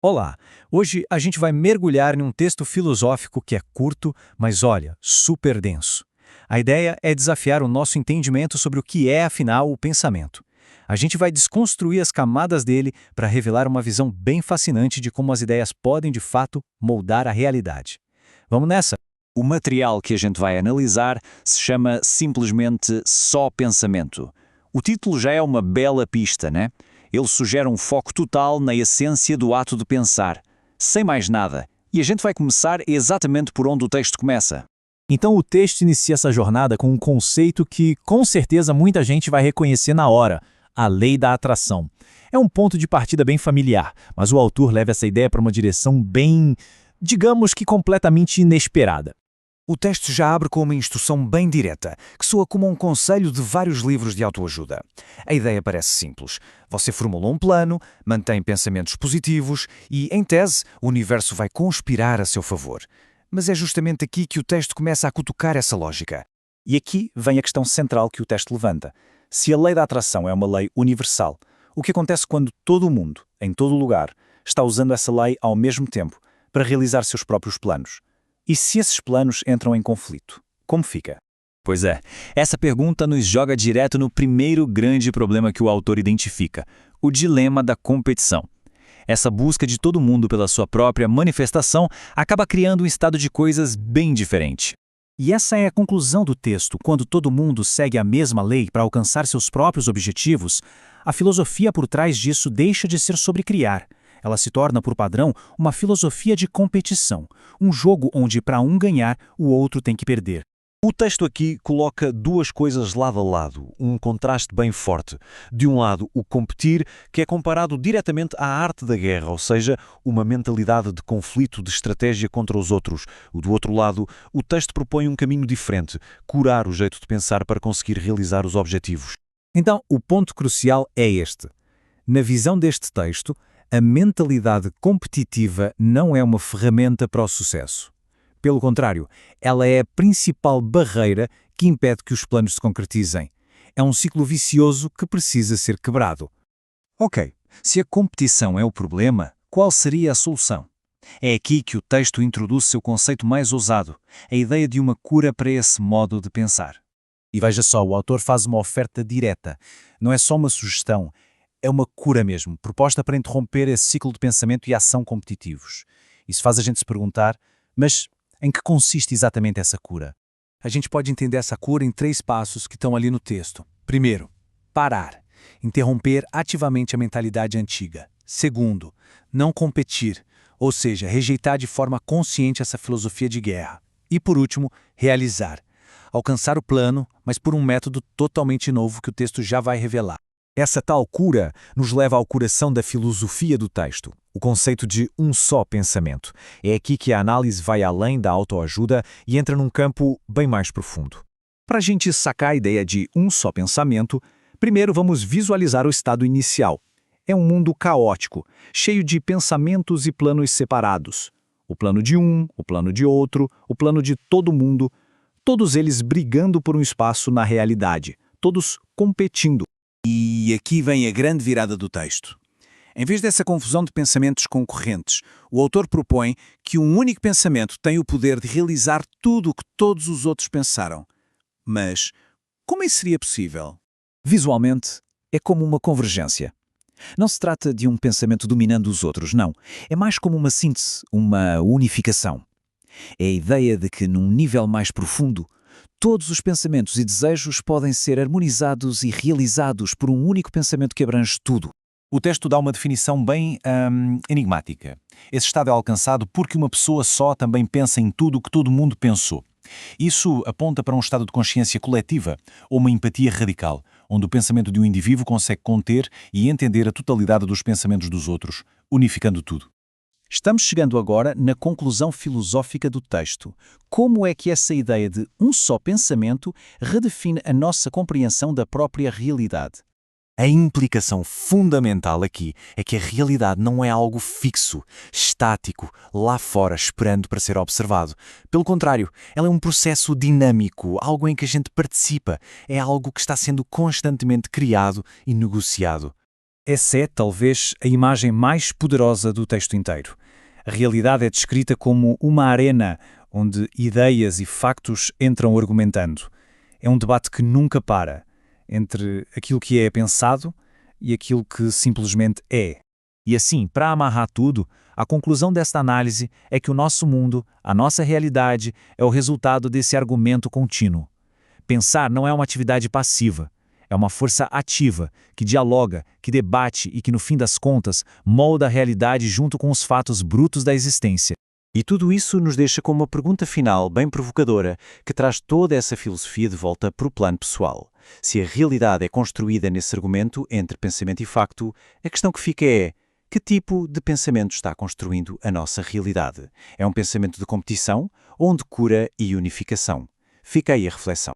Olá! Hoje a gente vai mergulhar em um texto filosófico que é curto, mas olha, super denso. A ideia é desafiar o nosso entendimento sobre o que é, afinal, o pensamento. A gente vai desconstruir as camadas dele para revelar uma visão bem fascinante de como as ideias podem, de fato, moldar a realidade. Vamos nessa? O material que a gente vai analisar se chama simplesmente Só Pensamento. O título já é uma bela pista, né? Ele sugere um foco total na essência do ato de pensar, sem mais nada. E a gente vai começar exatamente por onde o texto começa. Então o texto inicia essa jornada com um conceito que, com certeza, muita gente vai reconhecer na hora: a lei da atração. É um ponto de partida bem familiar, mas o autor leva essa ideia para uma direção bem, digamos que completamente inesperada. O texto já abre com uma instrução bem direta, que soa como um conselho de vários livros de autoajuda. A ideia parece simples. Você formula um plano, mantém pensamentos positivos e, em tese, o universo vai conspirar a seu favor. Mas é justamente aqui que o texto começa a cutucar essa lógica. E aqui vem a questão central que o texto levanta. Se a lei da atração é uma lei universal, o que acontece quando todo mundo, em todo lugar, está usando essa lei ao mesmo tempo para realizar seus próprios planos? E se esses planos entram em conflito, como fica? Pois é, essa pergunta nos joga direto no primeiro grande problema que o autor identifica: o dilema da competição. Essa busca de todo mundo pela sua própria manifestação acaba criando um estado de coisas bem diferente. E essa é a conclusão do texto. Quando todo mundo segue a mesma lei para alcançar seus próprios objetivos, a filosofia por trás disso deixa de ser sobre criar. Ela se torna, por padrão, uma filosofia de competição, um jogo onde, para um ganhar, o outro tem que perder. O texto aqui coloca duas coisas lado a lado, um contraste bem forte. De um lado, o competir, que é comparado diretamente à arte da guerra, ou seja, uma mentalidade de conflito, de estratégia contra os outros. Do outro lado, o texto propõe um caminho diferente, curar o jeito de pensar para conseguir realizar os objetivos. Então, o ponto crucial é este. Na visão deste texto, a mentalidade competitiva não é uma ferramenta para o sucesso. Pelo contrário, ela é a principal barreira que impede que os planos se concretizem. É um ciclo vicioso que precisa ser quebrado. Ok, se a competição é o problema, qual seria a solução? É aqui que o texto introduz seu conceito mais ousado, a ideia de uma cura para esse modo de pensar. E veja só, o autor faz uma oferta direta. Não é só uma sugestão, é uma cura mesmo, proposta para interromper esse ciclo de pensamento e ação competitivos. Isso faz a gente se perguntar, mas em que consiste exatamente essa cura? A gente pode entender essa cura em 3 passos que estão ali no texto. Primeiro, parar. Interromper ativamente a mentalidade antiga. Segundo, não competir, ou seja, rejeitar de forma consciente essa filosofia de guerra. E por último, realizar. Alcançar o plano, mas por um método totalmente novo que o texto já vai revelar. Essa tal cura nos leva ao coração da filosofia do texto, o conceito de um só pensamento. É aqui que a análise vai além da autoajuda e entra num campo bem mais profundo. Para a gente sacar a ideia de um só pensamento, primeiro vamos visualizar o estado inicial. É um mundo caótico, cheio de pensamentos e planos separados. O plano de um, o plano de outro, o plano de todo mundo, todos eles brigando por um espaço na realidade, todos competindo. E aqui vem a grande virada do texto. Em vez dessa confusão de pensamentos concorrentes, o autor propõe que um único pensamento tem o poder de realizar tudo o que todos os outros pensaram. Mas como isso seria possível? Visualmente, é como uma convergência. Não se trata de um pensamento dominando os outros, não. É mais como uma síntese, uma unificação. É a ideia de que, num nível mais profundo, todos os pensamentos e desejos podem ser harmonizados e realizados por um único pensamento que abrange tudo. O texto dá uma definição bem enigmática. Esse estado é alcançado porque uma pessoa só também pensa em tudo o que todo mundo pensou. Isso aponta para um estado de consciência coletiva ou uma empatia radical, onde o pensamento de um indivíduo consegue conter e entender a totalidade dos pensamentos dos outros, unificando tudo. Estamos chegando agora na conclusão filosófica do texto. Como é que essa ideia de um só pensamento redefine a nossa compreensão da própria realidade? A implicação fundamental aqui é que a realidade não é algo fixo, estático, lá fora esperando para ser observado. Pelo contrário, ela é um processo dinâmico, algo em que a gente participa, é algo que está sendo constantemente criado e negociado. Essa é, talvez, a imagem mais poderosa do texto inteiro. A realidade é descrita como uma arena onde ideias e factos entram argumentando. É um debate que nunca para, entre aquilo que é pensado e aquilo que simplesmente é. E assim, para amarrar tudo, a conclusão desta análise é que o nosso mundo, a nossa realidade, é o resultado desse argumento contínuo. Pensar não é uma atividade passiva, é uma força ativa, que dialoga, que debate e que, no fim das contas, molda a realidade junto com os fatos brutos da existência. E tudo isso nos deixa com uma pergunta final bem provocadora, que traz toda essa filosofia de volta para o plano pessoal. Se a realidade é construída nesse argumento entre pensamento e facto, a questão que fica é: que tipo de pensamento está construindo a nossa realidade? É um pensamento de competição ou de cura e unificação? Fica aí a reflexão.